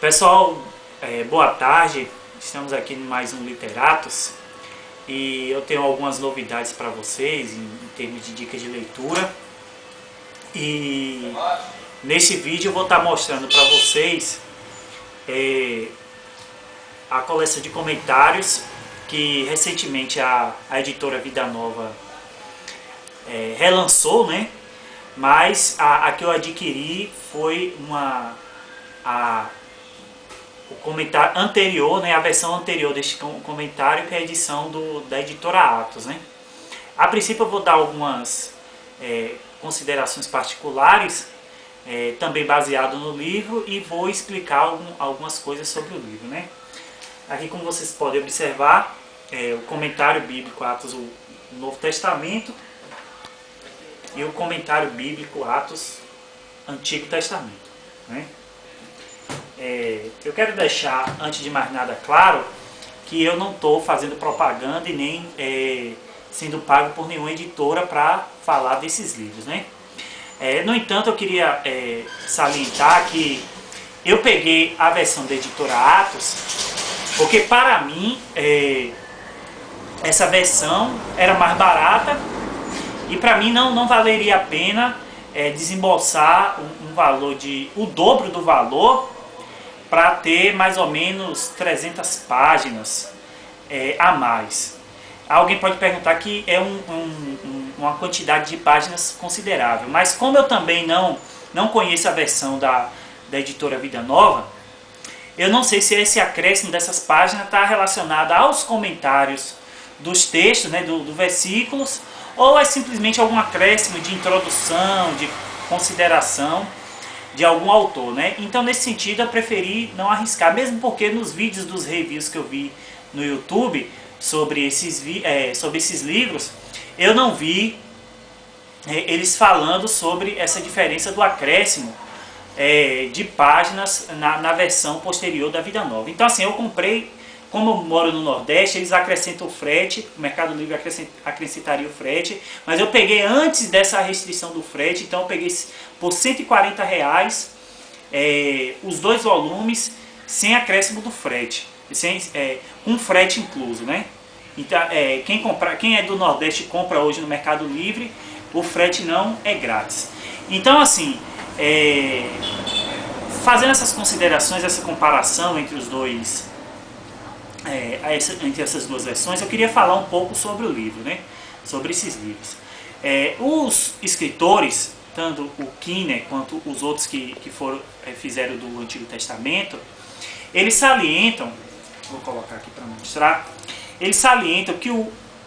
Pessoal, boa tarde. Estamos aqui em mais um Literatos e eu tenho algumas novidades para vocês em termos de dicas de leitura. E nesse vídeo eu vou estar mostrando para vocês a coleção de comentários que recentemente a editora Vida Nova relançou, né? Mas a que eu adquiri foi o comentário anterior, né, a versão anterior deste comentário, que é a edição da editora Atos, né? A princípio eu vou dar algumas considerações particulares, também baseado no livro, e vou explicar algumas coisas sobre o livro, né? Aqui, como vocês podem observar, o comentário bíblico Atos, o Novo Testamento, e o comentário bíblico Atos, Antigo Testamento, né? Eu quero deixar, antes de mais nada, claro que eu não estou fazendo propaganda e nem sendo pago por nenhuma editora para falar desses livros, né? No entanto, eu queria salientar que eu peguei a versão da editora Atos porque, para mim, essa versão era mais barata e, para mim, não valeria a pena desembolsar um valor o dobro do valor para ter mais ou menos 300 páginas a mais. Alguém pode perguntar que é uma quantidade de páginas considerável, mas como eu também não conheço a versão da editora Vida Nova, eu não sei se esse acréscimo dessas páginas está relacionado aos comentários dos textos, né, dos versículos, ou é simplesmente algum acréscimo de introdução, de consideração de algum autor, né? Então, nesse sentido, eu preferi não arriscar, mesmo porque nos vídeos dos reviews que eu vi no YouTube sobre esses livros, eu não vi eles falando sobre essa diferença do acréscimo de páginas na versão posterior da Vida Nova. Então, assim, eu comprei, como eu moro no Nordeste, eles acrescentam o frete, o Mercado Livre acrescentaria o frete, mas eu peguei antes dessa restrição do frete, então eu peguei por R$140 os 2 volumes sem acréscimo do frete, com frete incluso, né? Então, quem é do Nordeste compra hoje no Mercado Livre, o frete não é grátis. Então, assim, fazendo essas considerações, essa comparação entre os dois, entre essas duas versões, eu queria falar um pouco sobre o livro, né? Sobre esses livros. Os escritores, tanto o Kinner quanto os outros que fizeram do Antigo Testamento, eles salientam, vou colocar aqui para mostrar, eles salientam que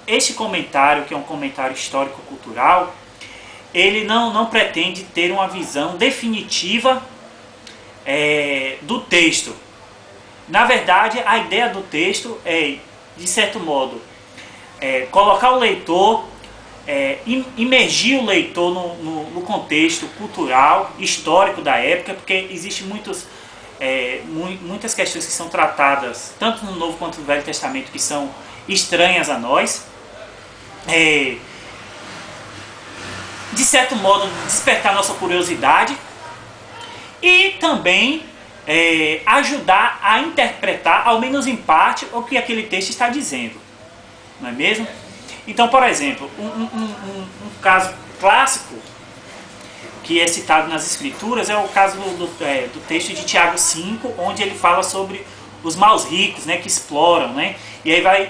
este comentário, que é um comentário histórico-cultural, ele não pretende ter uma visão definitiva do texto. Na verdade, a ideia do texto é, de certo modo, colocar o leitor, imergir o leitor no contexto cultural, histórico da época, porque existem muitas questões que são tratadas, tanto no Novo quanto no Velho Testamento, que são estranhas a nós. De certo modo, despertar nossa curiosidade e também ajudar a interpretar, ao menos em parte, o que aquele texto está dizendo, não é mesmo? Então, por exemplo, um caso clássico que é citado nas Escrituras é o caso do texto de Tiago 5, onde ele fala sobre os maus ricos, né, que exploram, né? E aí vai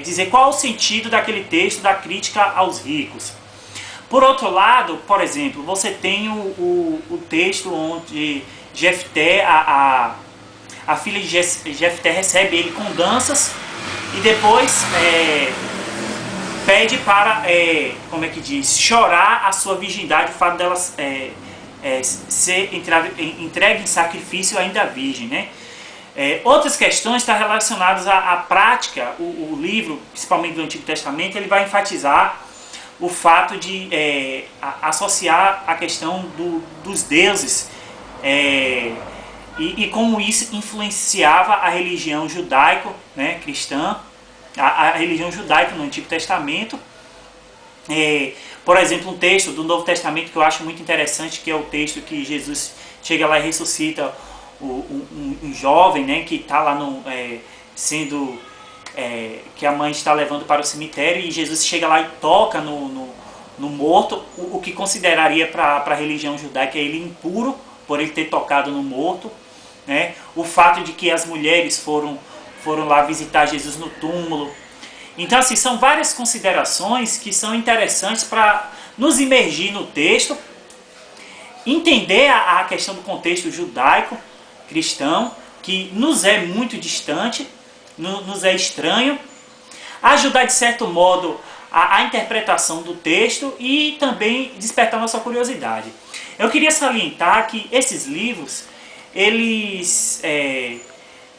dizer qual é o sentido daquele texto, da crítica aos ricos. Por outro lado, por exemplo, você tem o texto onde Jefté, a filha de Jefté recebe ele com danças e depois pede para, chorar a sua virgindade, o fato dela ser entregue em sacrifício ainda virgem, né? Outras questões estão relacionadas à prática. O livro, principalmente do Antigo Testamento, ele vai enfatizar o fato de associar a questão dos deuses e como isso influenciava a religião judaico, né, cristã, a religião judaica no Antigo Testamento. Por exemplo, um texto do Novo Testamento que eu acho muito interessante, que é o texto que Jesus chega lá e ressuscita um jovem, né, que está lá sendo que a mãe está levando para o cemitério, e Jesus chega lá e toca no morto, o que consideraria para a religião judaica ele impuro por ele ter tocado no morto, né? O fato de que as mulheres foram lá visitar Jesus no túmulo. Então, assim, são várias considerações que são interessantes para nos imergir no texto, entender a questão do contexto judaico, cristão, que nos é muito distante, nos é estranho, ajudar de certo modo a interpretação do texto e também despertar nossa curiosidade. Eu queria salientar que esses livros, eles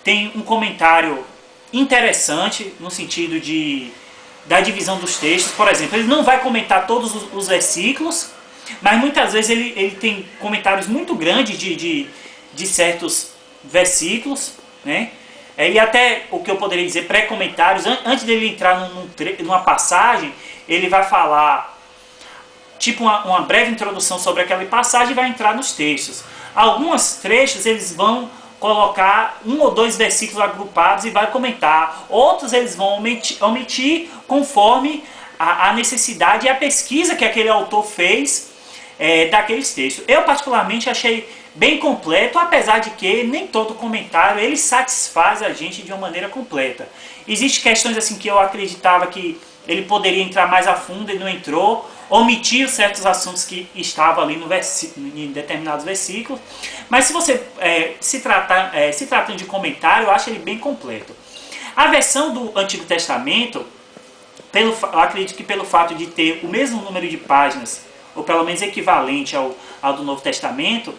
têm um comentário interessante no sentido da divisão dos textos. Por exemplo, ele não vai comentar todos os versículos, mas muitas vezes ele tem comentários muito grandes de certos versículos, né? E até o que eu poderia dizer, pré-comentários, antes dele entrar numa passagem, ele vai falar tipo uma breve introdução sobre aquela passagem e vai entrar nos textos. Alguns trechos eles vão colocar 1 ou 2 versículos agrupados e vai comentar. Outros eles vão omitir conforme a necessidade e a pesquisa que aquele autor fez daqueles textos. Eu particularmente achei bem completo, apesar de que nem todo comentário ele satisfaz a gente de uma maneira completa. Existem questões assim que eu acreditava que ele poderia entrar mais a fundo e não entrou, omitir certos assuntos que estavam ali em determinados versículos, mas se você se tratando de comentário, eu acho ele bem completo. A versão do Antigo Testamento, eu acredito que pelo fato de ter o mesmo número de páginas, ou pelo menos equivalente ao do Novo Testamento,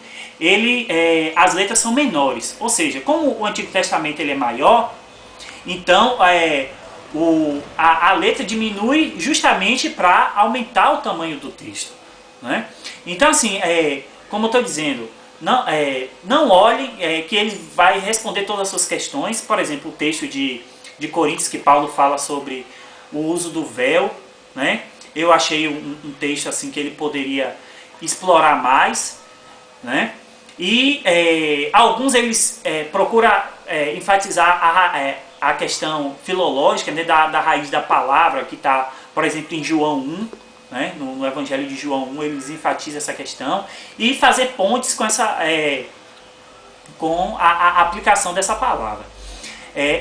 as letras são menores. Ou seja, como o Antigo Testamento ele é maior, então a letra diminui justamente para aumentar o tamanho do texto, né? Então, assim, como eu estou dizendo, não olhem que ele vai responder todas as suas questões. Por exemplo, o texto de Coríntios, que Paulo fala sobre o uso do véu, né? Eu achei um texto assim que ele poderia explorar mais, né? E alguns eles procuram enfatizar a questão filológica, né, da raiz da palavra, que está, por exemplo, em João 1, né, no Evangelho de João 1, eles enfatizam essa questão, e fazer pontes com a aplicação dessa palavra.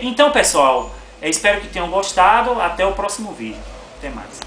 Então, pessoal, espero que tenham gostado. Até o próximo vídeo. Até mais.